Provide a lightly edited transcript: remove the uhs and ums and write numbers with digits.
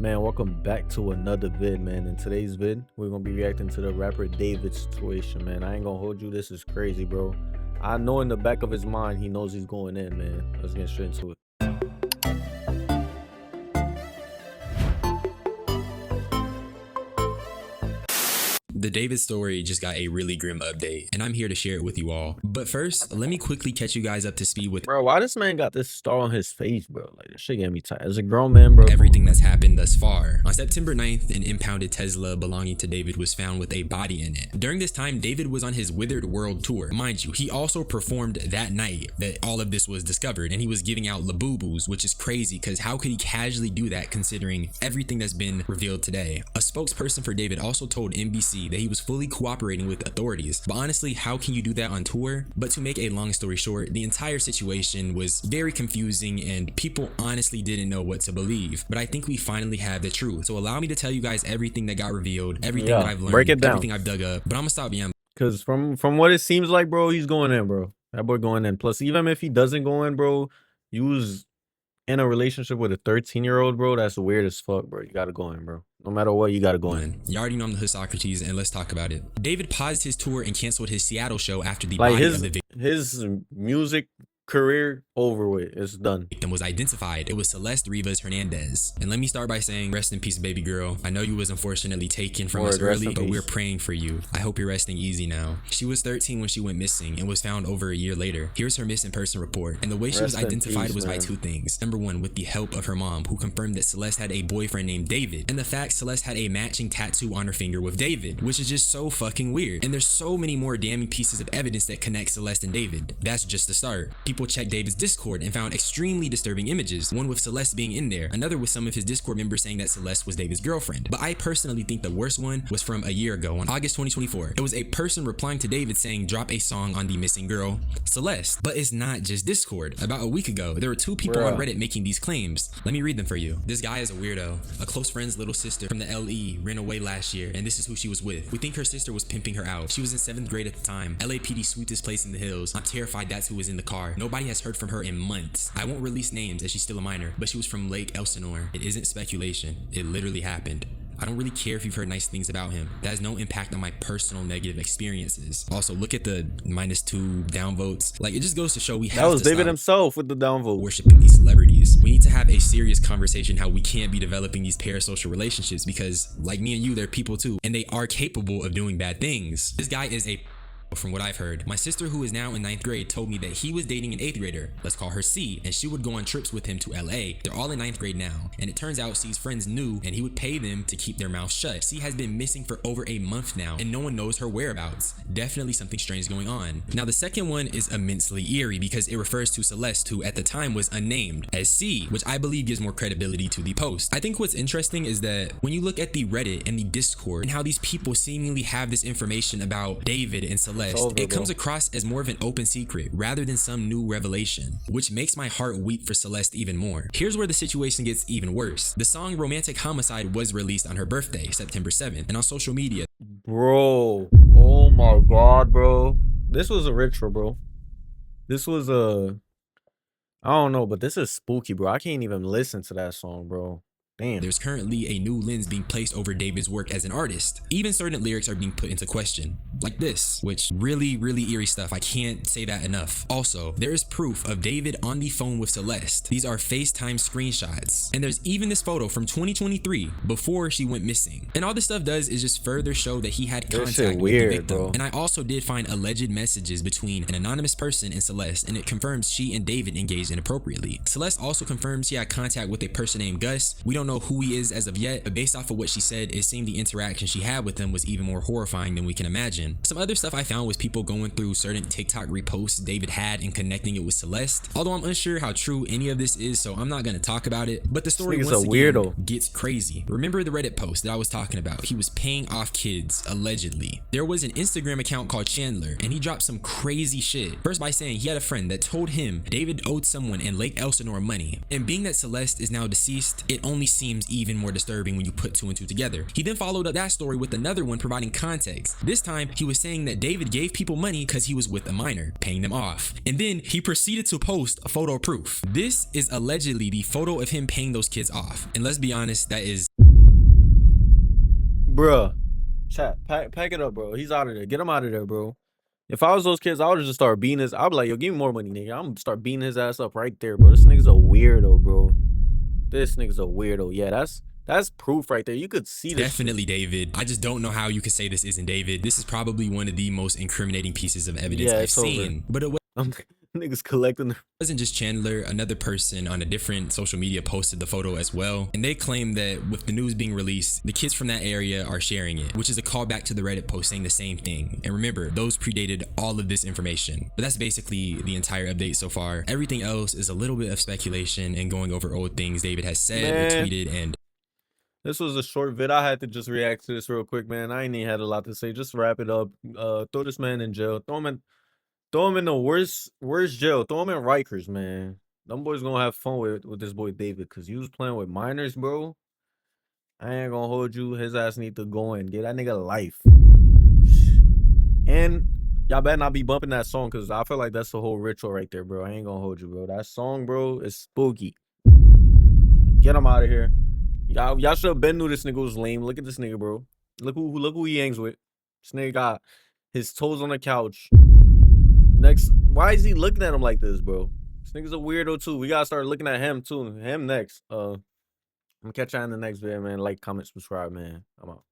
Man, welcome back to another vid, man. In today's vid, we're gonna be reacting to the rapper David situation, man. I ain't gonna hold you, this is crazy, bro. I know in the back of his mind, he knows he's going in, man. Let's get straight into it. The David story just got a really grim update, and I'm here to share it with you all. But first, let me quickly catch you guys up to speed with Bro, why this man got this star on his face, bro? Like, this shit get me tired. As a grown man, bro. everything that's happened thus far. On September 9th, an impounded Tesla belonging to David was found with a body in it. During this time, David was on his Withered World tour. Mind you, he also performed that night that all of this was discovered, and he was giving out Labubu's, which is crazy because how could he casually do that considering everything that's been revealed today? A spokesperson for David also told NBC that he was fully cooperating with authorities. But honestly, how can you do that on tour? But to make a long story short, the entire situation was very confusing and people honestly didn't know what to believe. But I think we finally have the truth. So allow me to tell you guys everything that got revealed, everything that I've learned, break it down. everything I've dug up. But I'm gonna stop yambling. Cause from what it seems like, bro, he's going in, bro. That boy going in. Plus, even if he doesn't go in, bro, you was in a relationship with a 13-year-old, bro. That's weird as fuck, bro. You gotta go in, bro. No matter what, you gotta go in. You already know I'm the hood Socrates, and let's talk about it. David paused his tour and canceled his Seattle show after the Like body of the his music career over with. It's done. victim was identified. It was Celeste Rivas Hernandez. And let me start by saying, rest in peace, baby girl. I know you was unfortunately taken from us early, but we're praying for you. I hope you're resting easy now. She was 13 when she went missing and was found over a year later. Here's her missing person report. And the way she was identified was by two things. Number one, with the help of her mom, who confirmed that Celeste had a boyfriend named David. And the fact Celeste had a matching tattoo on her finger with David, which is just so fucking weird. And there's so many more damning pieces of evidence that connect Celeste and David. That's just the start. People checked David's Discord and found extremely disturbing images, one with Celeste being in there, another with some of his Discord members saying that Celeste was David's girlfriend. But I personally think the worst one was from a year ago on August 2024. It was a person replying to David saying drop a song on the missing girl, Celeste. But it's not just Discord. About a week ago, there were two people on Reddit making these claims. Let me read them for you. This guy is a weirdo. A close friend's little sister from the LE ran away last year, and this is who she was with. We think her sister was pimping her out. She was in 7th grade at the time. LAPD sweetest place in the hills. I'm terrified that's who was in the car. Nobody has heard from her in months. I won't release names as she's still a minor, but she was from Lake Elsinore. It isn't speculation. It literally happened. I don't really care if you've heard nice things about him. That has no impact on my personal negative experiences. Also, look at the -2 downvotes. Like, it just goes to show we have to That was David stop himself with the downvote. worshiping these celebrities. We need to have a serious conversation how we can't be developing these parasocial relationships because, like me and you, they're people too, and they are capable of doing bad things. This guy is a from what I've heard. My sister, who is now in 9th grade, told me that he was dating an 8th grader, let's call her C, and she would go on trips with him to LA. They're all in 9th grade now, and it turns out C's friends knew and he would pay them to keep their mouths shut. C has been missing for over a month now, and no one knows her whereabouts. Definitely something strange going on. Now, the second one is immensely eerie because it refers to Celeste, who at the time was unnamed, as C, which I believe gives more credibility to the post. I think what's interesting is that when you look at the Reddit and the Discord and how these people seemingly have this information about David and Celeste, it comes across as more of an open secret rather than some new revelation, which makes my heart weep for Celeste even more. Here's where the situation gets even worse. The song Romantic Homicide was released on her birthday, September 7th, and on social media. Bro, oh my god, bro. This was a ritual, bro. This was I don't know, but this is spooky, bro. I can't even listen to that song, bro. Damn. There's currently a new lens being placed over David's work as an artist. Even certain lyrics are being put into question, like this, which really eerie stuff. I can't say that enough. Also, there is proof of David on the phone with Celeste. These are FaceTime screenshots. And there's even this photo from 2023 before she went missing. And all this stuff does is just further show that he had contact with the victim. Bro. And I also did find alleged messages between an anonymous person and Celeste, and it confirms she and David engaged inappropriately. Celeste also confirms she had contact with a person named Gus. We don't know who he is as of yet, but based off of what she said, it seemed the interaction she had with him was even more horrifying than we can imagine. Some other stuff I found was people going through certain TikTok reposts David had and connecting it with Celeste, although I'm unsure how true any of this is, so I'm not going to talk about it. But the story once again gets crazy. Remember the Reddit post that I was talking about? He was paying off kids, allegedly. There was an Instagram account called Chandler, and he dropped some crazy shit. First by saying he had a friend that told him David owed someone in Lake Elsinore money, and being that Celeste is now deceased, it only seems even more disturbing when you put two and two together. He then followed up that story with another one providing context. This time, he was saying that David gave people money because he was with a minor, paying them off. And then he proceeded to post a photo proof. This is allegedly the photo of him paying those kids off. And let's be honest, that is bruh. Chat, pack it up, bro. He's out of there. Get him out of there, bro. If I was those kids, I would just start beating his. I'd be like, yo, give me more money, nigga. I'm gonna start beating his ass up right there, bro. This nigga's a weirdo, bro. This nigga's a weirdo. Yeah, that's proof right there. You could see this. Definitely David. I just don't know how you could say this isn't David. This is probably one of the most incriminating pieces of evidence I've seen. But it niggas collecting. wasn't just Chandler. Another person on a different social media posted the photo as well, and they claim that with the news being released, the kids from that area are sharing it, which is a callback to the Reddit post saying the same thing. And remember, those predated all of this information. But that's basically the entire update so far. Everything else is a little bit of speculation and going over old things David has said or tweeted. And this was a short vid. I had to just react to this real quick, man. I ain't even had a lot to say. Just wrap it up. Throw this man in jail. Throw him in the worst jail. Throw him in Rikers, man. Them boys gonna have fun with this boy David, because he was playing with minors, bro. I ain't gonna hold you. His ass need to go and get that nigga life. And y'all better not be bumping that song, because I feel like that's the whole ritual right there, bro. I ain't gonna hold you, bro. That song, bro, is spooky. Get him out of here. Y'all should have been knew this nigga was lame. Look at this nigga, bro. Look who he hangs with. This nigga got his toes on the couch. Next, why is he looking at him like this, bro? This nigga's a weirdo too. We gotta start looking at him too. Him next. I'm gonna catch y'all in the next video, man. Like, comment, subscribe, man. I'm out.